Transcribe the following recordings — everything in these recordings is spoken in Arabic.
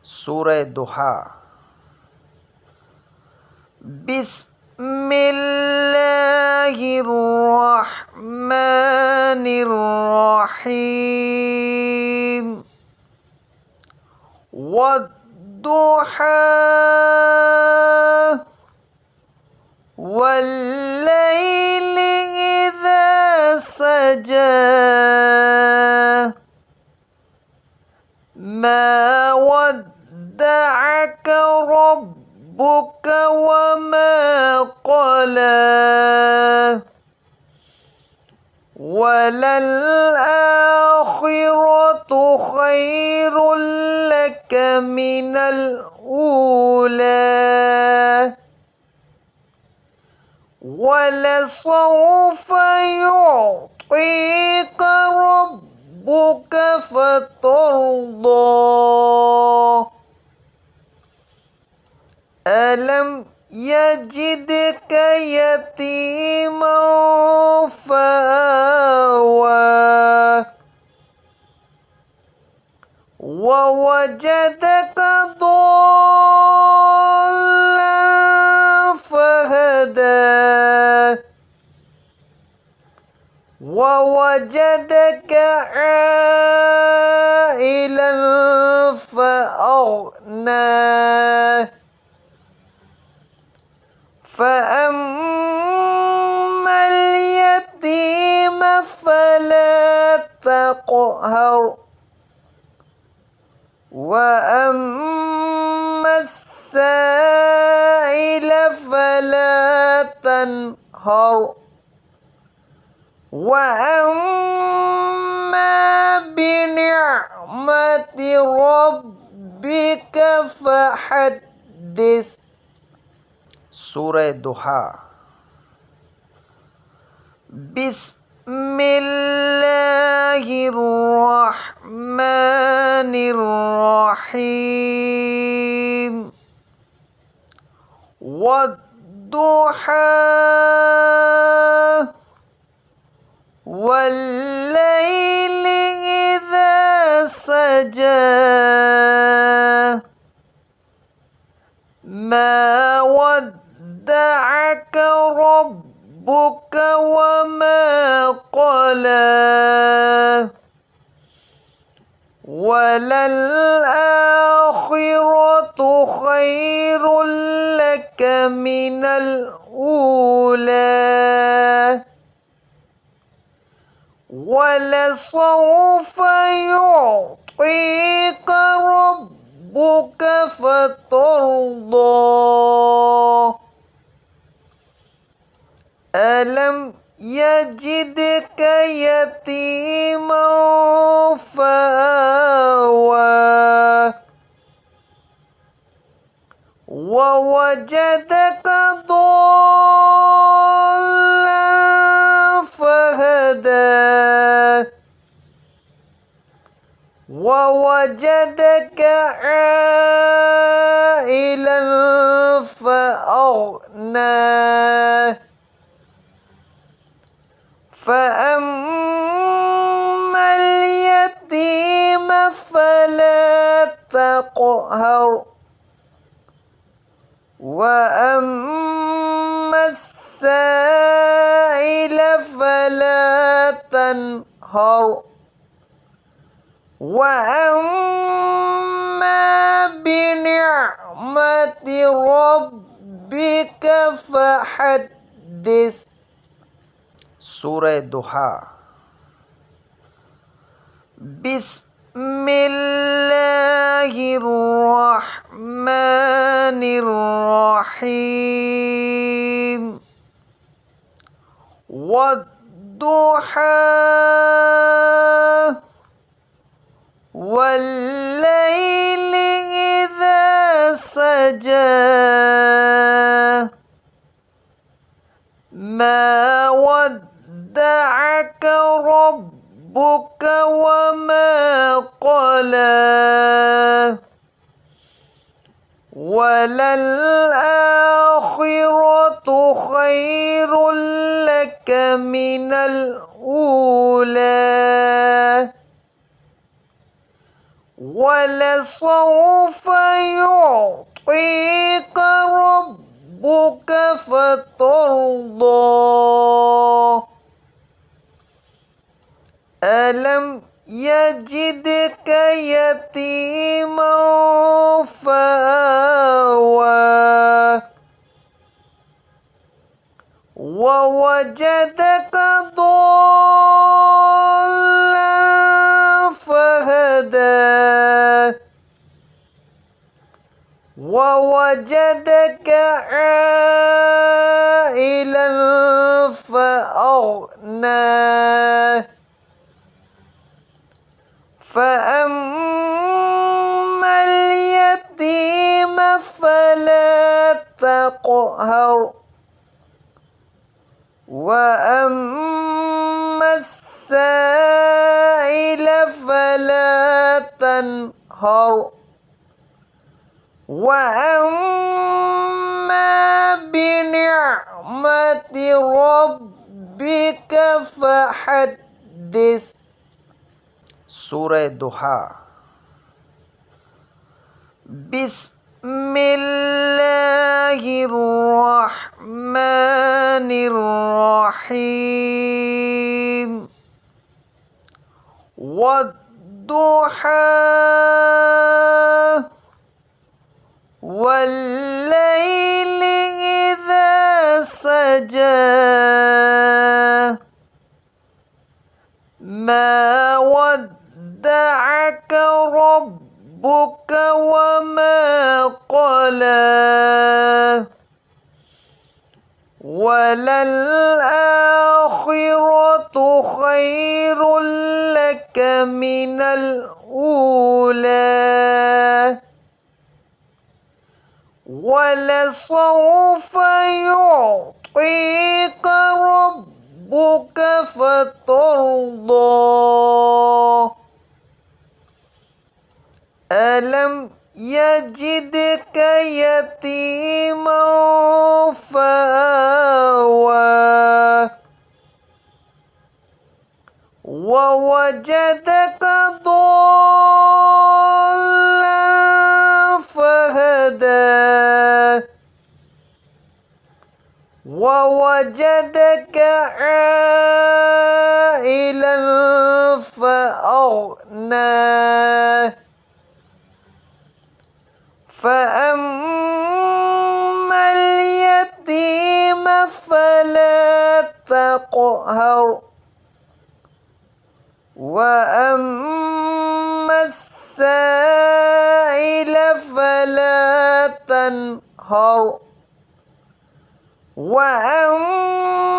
सूरह दुहा। बिस्मिल्लाहिर्रहमानिर्रहीम। वद्दुहा वल्लैलि इज़ा सजा। मा वद्दअक रब्बुक वमा क़ला। वललआखिरतु खैरुल लक मिनल ऊला। वलसौफ युअतीक रब्बुक फतर्दा। अलम यजिदक यतीमन फआवा। ववजदक ضالًا فهدى। ووجدك عائلا فأغنى. فأما اليتيم فلا تقهر. وأما السائل فلا تنهر. وأما بنعمة ربك فحدث। सूरह दुहा। बिस्मिल्लाहिर्रहमानिर्रहीम। वद्दुहा वल्लैलि इज़ा सजा। मा वद्दअक रब्बुक वमा क़ला। वललआखिरतु खैरुल लक मिनल ऊला। वलसौफ युअतीक रब्बुक फतर्दा। अलम यजिदक यतीमन फआवा। ववजदक ضالًا فهدى। ووجدك عائلا فأغنى. فأما اليتيم فلا تقهر. وأما السائل فلا تنهر. وأما بنعمة ربك فحدث। सूरह दुहा। बिस्मिल्लाहिर्रहमानिर्रहीम। वद्दुहा वल्लैलि इज़ा सजा। मा वद्दअक रब्बुक वमा क़ला। वललआखिरतु खैरुल लक मिनल ऊला। ولسوف يعطيك ربك فترضى ألم يجدك يتيما فآوى ووجدك ضالا فهدى ووجدك عائلا فأغنى فأما اليتيم فلا تقهر وأما السائل فلا تنهر وأما بنعمة ربك فحدث. Surah Duha. Bismillahirrahmanirrahim. Wadduha wallayli idha saja ma ودعك ربك وما قلى وللآخرة خير لك من الأولى ولسوف يعطيك ربك فترضى ألم يجدك يتيما فآوى ووجدك ضالا فهدى ووجدك عائلا فأغنى فأما اليتيم فلا تقهر وأما السائل فلا تنهر وأما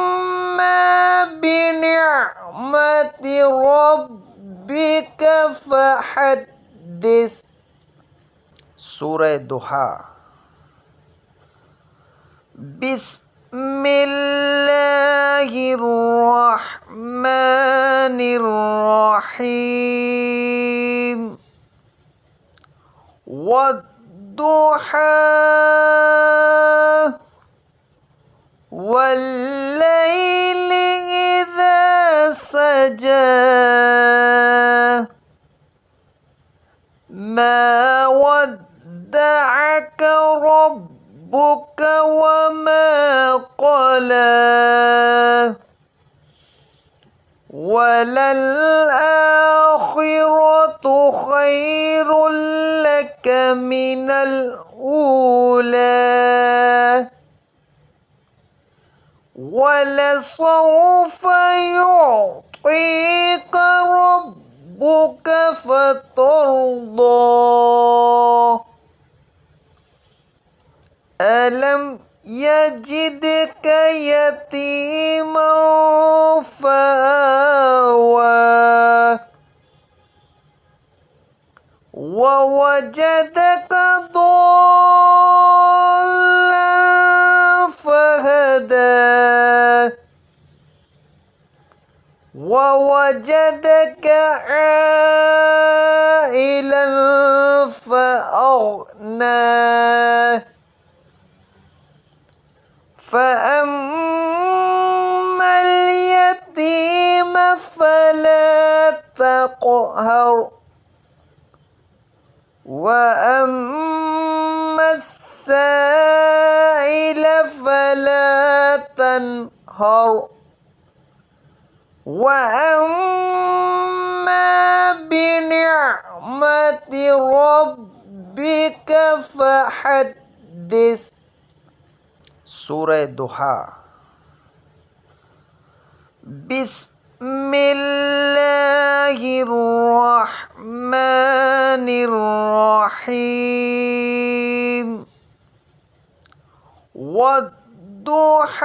بنعمة ربك فحدث. Surah Duha. Bismillahirrahmanirrahim. Wadduha wallayli idha saja ma ودعك ربك وما قلى وللآخرة خير لك من الأولى ولسوف يعطيك ربك فترضى ألم يجدك يتيما فآوى ووجدك ضالا فهدى ووجدك عائلا فأغنى فأما اليتيم فلا تقهر وأما السائل فلا تنهر وأما بنعمة ربك فحدث. سورة دوحة. بسم الله الرحمن الرحيم. والضحى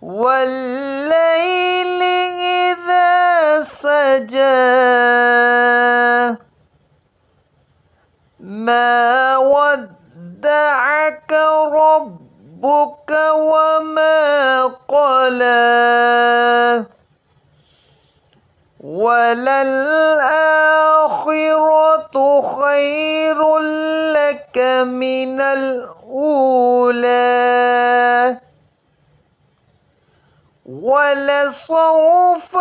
والليل إذا سجى ما ودعك ربك وما قلى وللآخرة خير لك من الأولى ولسوف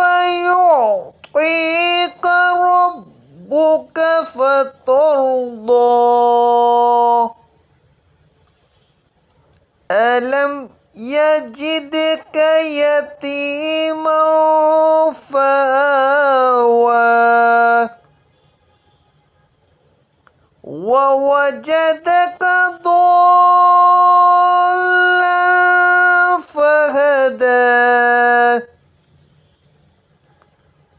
يعطيك ربك فترضى. ألم يجدك يتيما فآوى ووجدك ضالا فهدى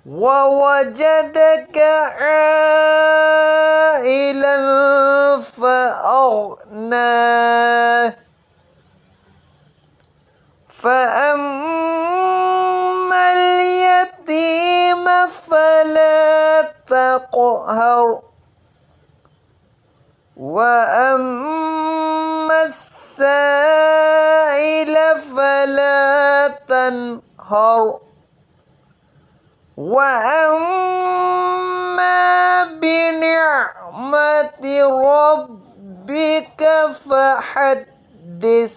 ووجدك عائلا فأغنى فأما اليتيم فلا تقهر وأما السائل فلا تنهر وأما بنعمة ربك فحدث.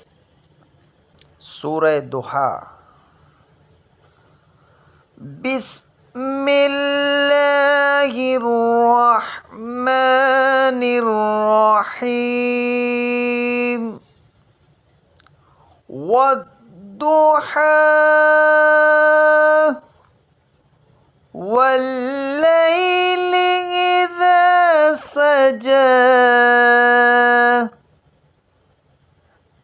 سورة دوحة. بسم الله الرحمن الرحيم. والضحى والليل إذا سجى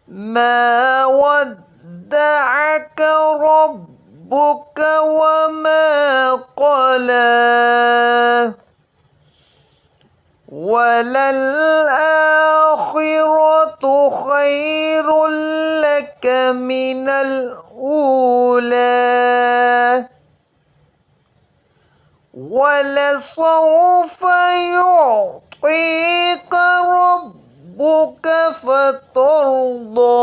ما ودعك ربك وما قلى وللآخرة خير لك من الأولى ولسوف يعطيك ربك فترضى.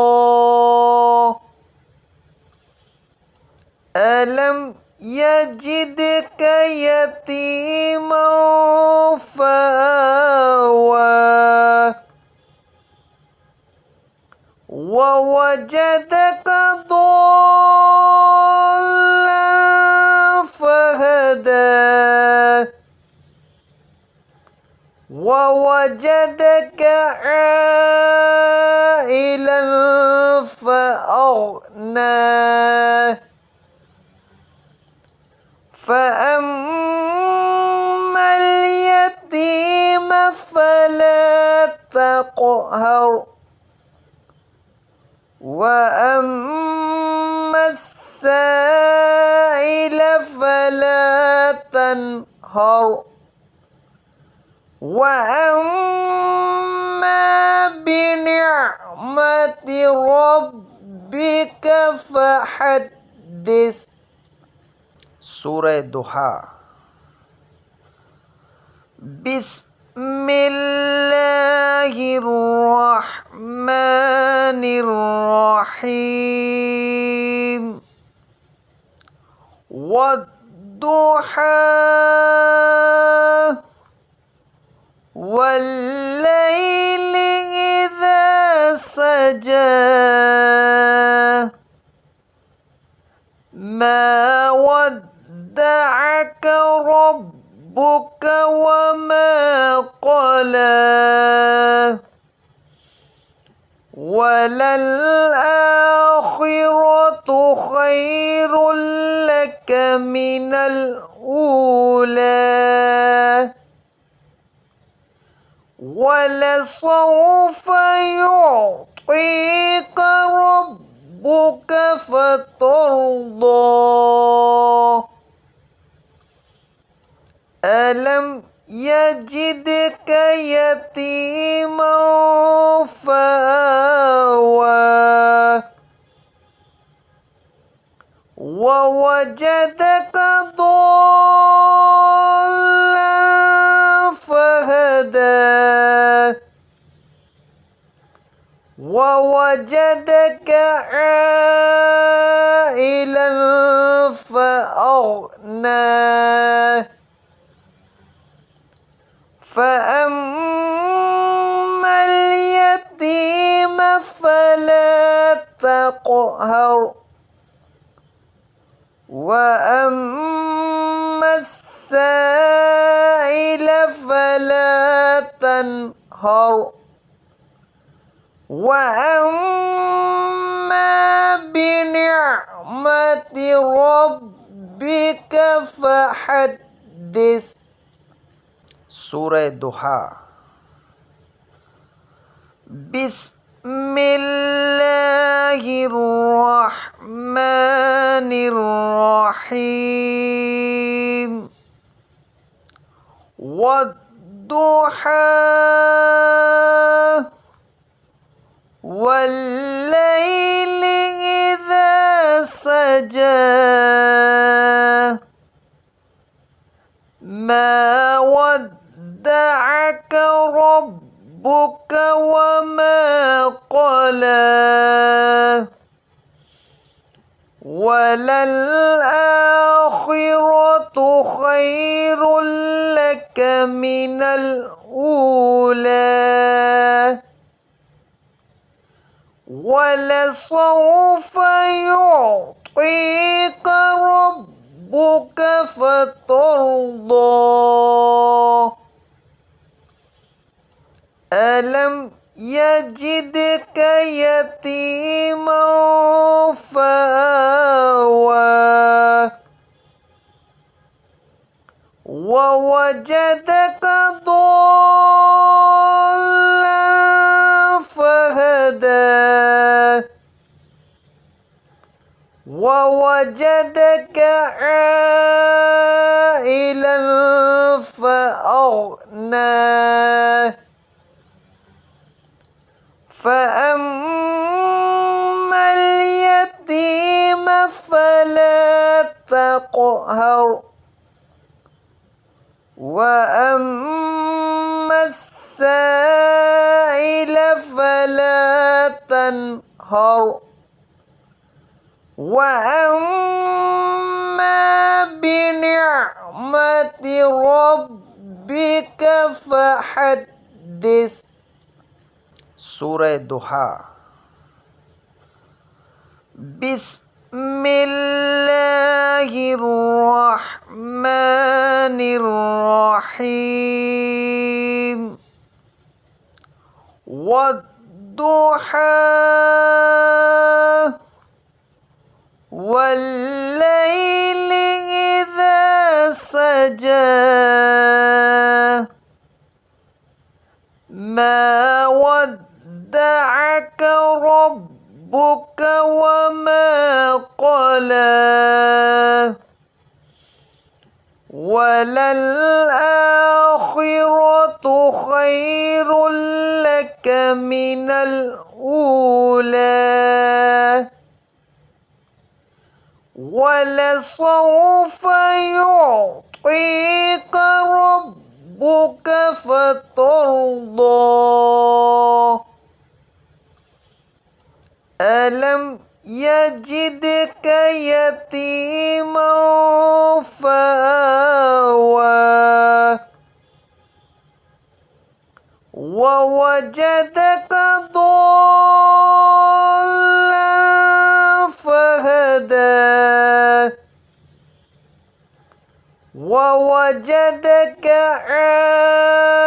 ألم يجدك يتيما فآوى ووجدك ضالا فهدى ووجدك عائلا فأغنى فأما اليتيم فلا تقهر وأما السائل فلا تنهر وأما بنعمة ربك فحدث. سورة دوحة. بسم الله الرحمن الرحيم. والضحى والليل إذا سجى ما ودعك ربك ربك وما قلى وللآخرة خير لك من الأولى ولسوف يعطيك ربك فترضى ألم يجدك يتيما فآوى ووجدك ضالا فهدى ووجدك عائلا فأغنى فأما اليتيم فلا تقهر وأما السائل فلا تنهر وأما بنعمة ربك فحدث. سورة دوحة. بسم الله الرحمن الرحيم والضحى والليل إذا سجى ما ودعك ربك وما قلى وللآخرة خير لك من الأولى ولسوف يعطيك ربك فترضى ألم يجدك يتيما فآوى ووجدك ضالا فهدى ووجدك عائلا فأغنى فأما اليتيم فلا تقهر وأما السائل فلا تنهر وأما بنعمة ربك فحدث. سورة دوحة. بسم الله الرحمن الرحيم والضحى والليل إذا سجى ما ودعك ربك وما قلى وللآخرة خير لك من الأولى ولسوف يعطيك ربك فترضى ألم يجدك يتيما فآوى ووجدك ضالا فهدى ووجدك عائلا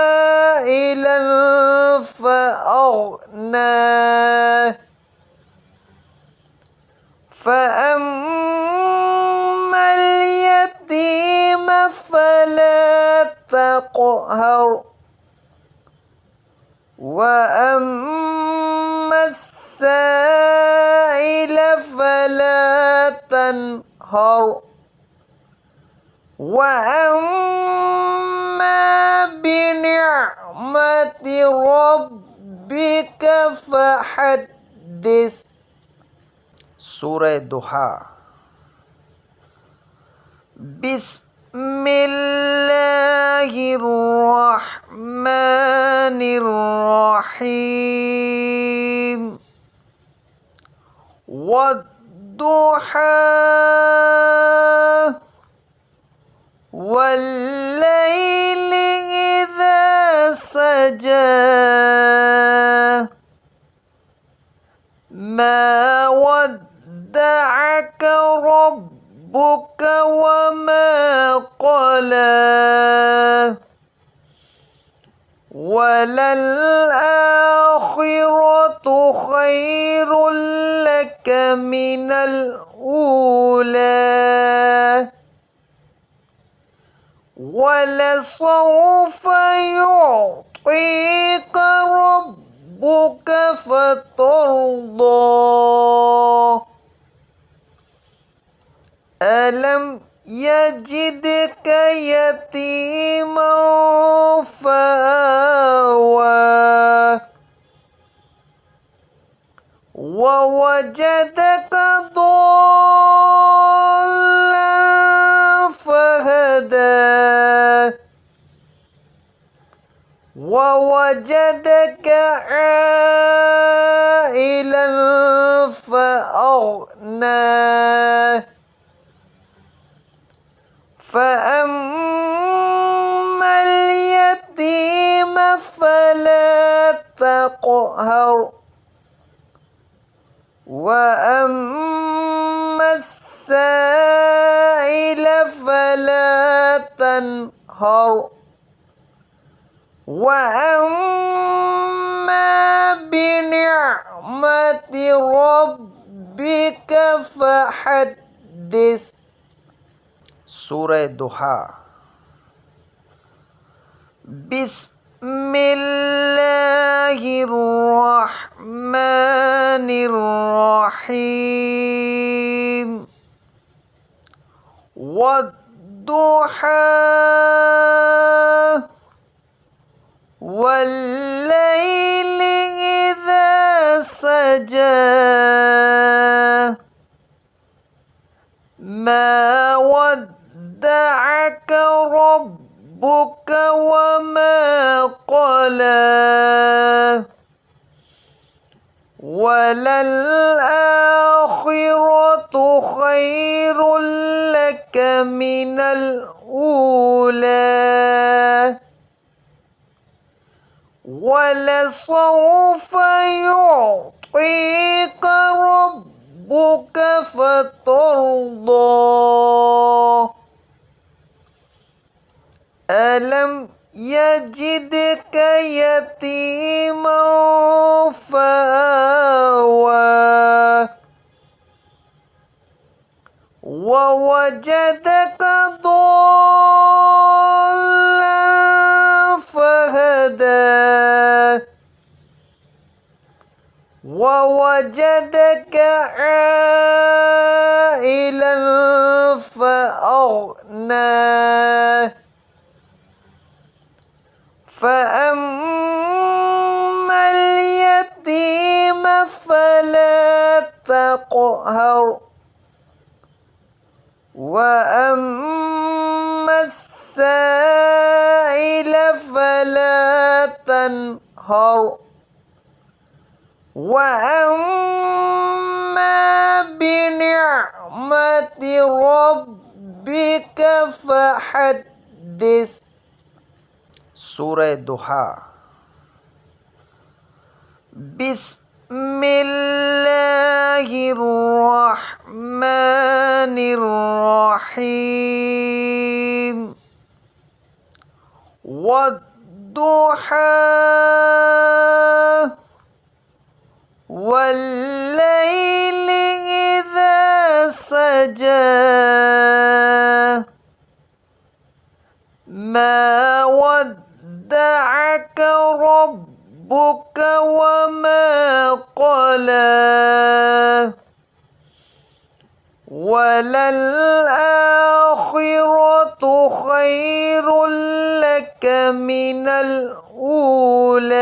فأغنى فأما اليتيم فلا تقهر وأما السائل فلا تنهر وأما بنعمة ربك فحدث. سورة دوحة. بسم الله الرحمن الرحيم. والضحى والليل إذا سجى ما ودعك ربك وما قلى وللآخرة خير لك من الأولى ولسوف يعطيك ربك فترضى. ألم يجدك يتيما فآوى ووجدك ضالا فهدى ووجدك عائلا فأغنى فأما اليتيم فلا تقهر وأما السائل فلا تنهر وأما بنعمة ربك فحدث. سورة دوحة. بسم الله الرحمن الرحيم. والضحى والليل إذا سجى ما ودعك ربك وما قلى وللآخرة خير لك من الأولى ولسوف يعطيك ربك فترضى. ألم يجدك يتيما فآوى ووجدك ضالا فهدى ووجدك عائلا فأغنى فأما اليتيم فلا تقهر وأما السائل فلا تنهر وأما بنعمة ربك فحدث. سورة دوحة. بسم الله الرحمن الرحيم. والضحى والليل إذا سجى ما ودعك ربك وما قلى وللآخرة خير لك من الأولى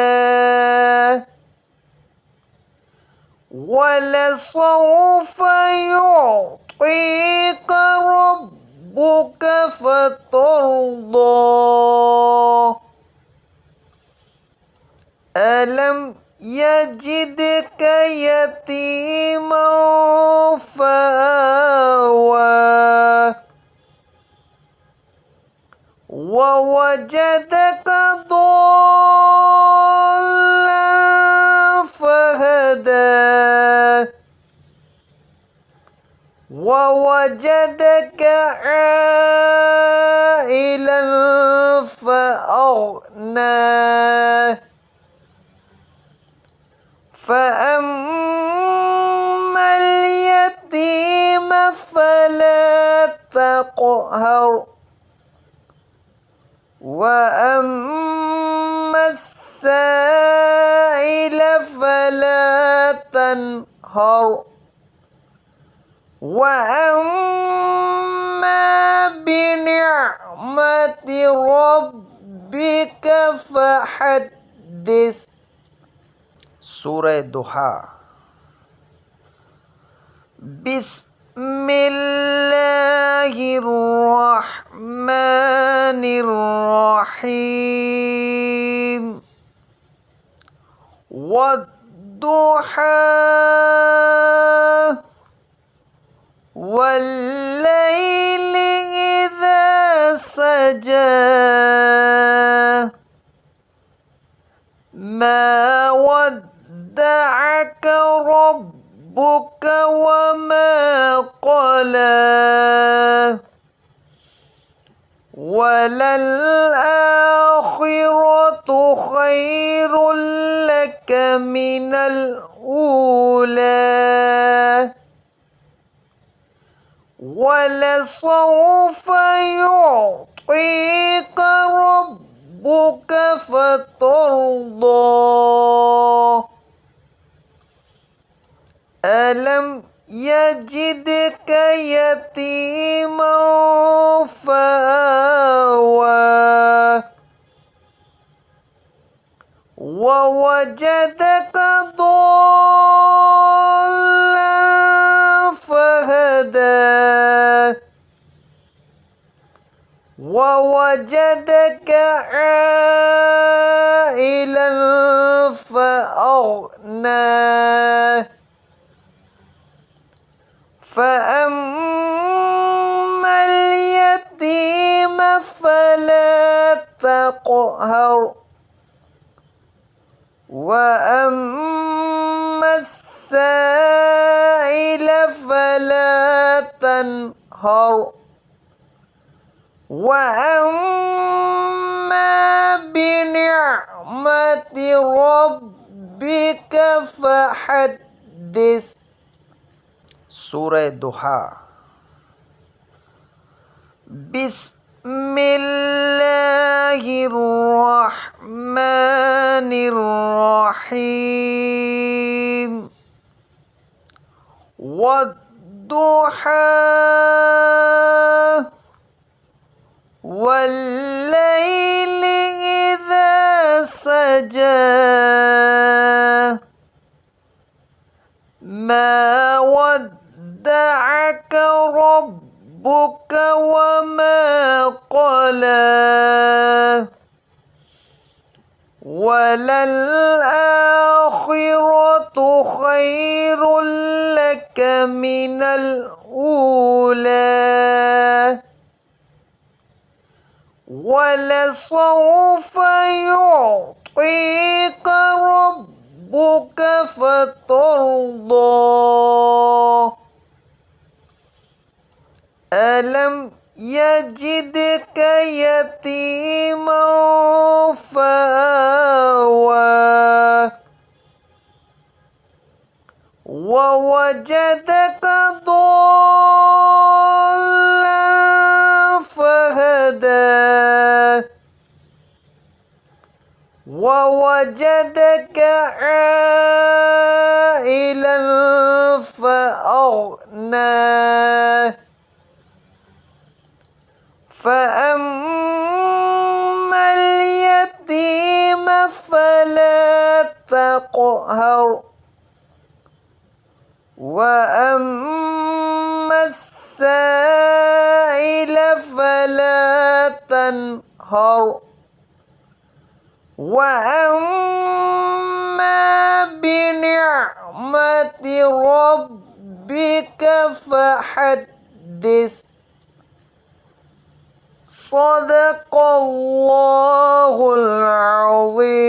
ولسوف يعطيك ربك فترضى ألم يجدك يتيما فآوى ووجدك ضالا فهدى ووجدك عائلا فأغنى فأما اليتيم فلا تقهر وأما السائل فلا تنهر وأما بنعمة ربك فحدث. سورة دوحة. بسم الله الرحمن الرحيم والضحى والليل إذا سجى ما ودعك ربك وما قلى وللآخرة خير لك من الأولى ولسوف يعطيك ربك فترضى ألم يجدك يتيما فآوى ووجدك ضالا فهدى ووجدك عائلا فأغنى فأما اليتيم فلا تقهر وأما السائل فلا تنهر وأما بنعمة ربك فحدث. سورة دوحة. بسم الله الرحمن الرحيم والضحى والليل إذا سجى ما ودعك ربك وما قلى وللآخرة خير لك من الأولى ولسوف يعطيك ربك فترضى ألم يجدك يتيما ووجدك ضالا فهدى ووجدك عائلا فأغنى فأما اليتيم فلا تقهر وأما السائل فلا تنهر وأما بنعمة ربك فحدث صدق الله العظيم.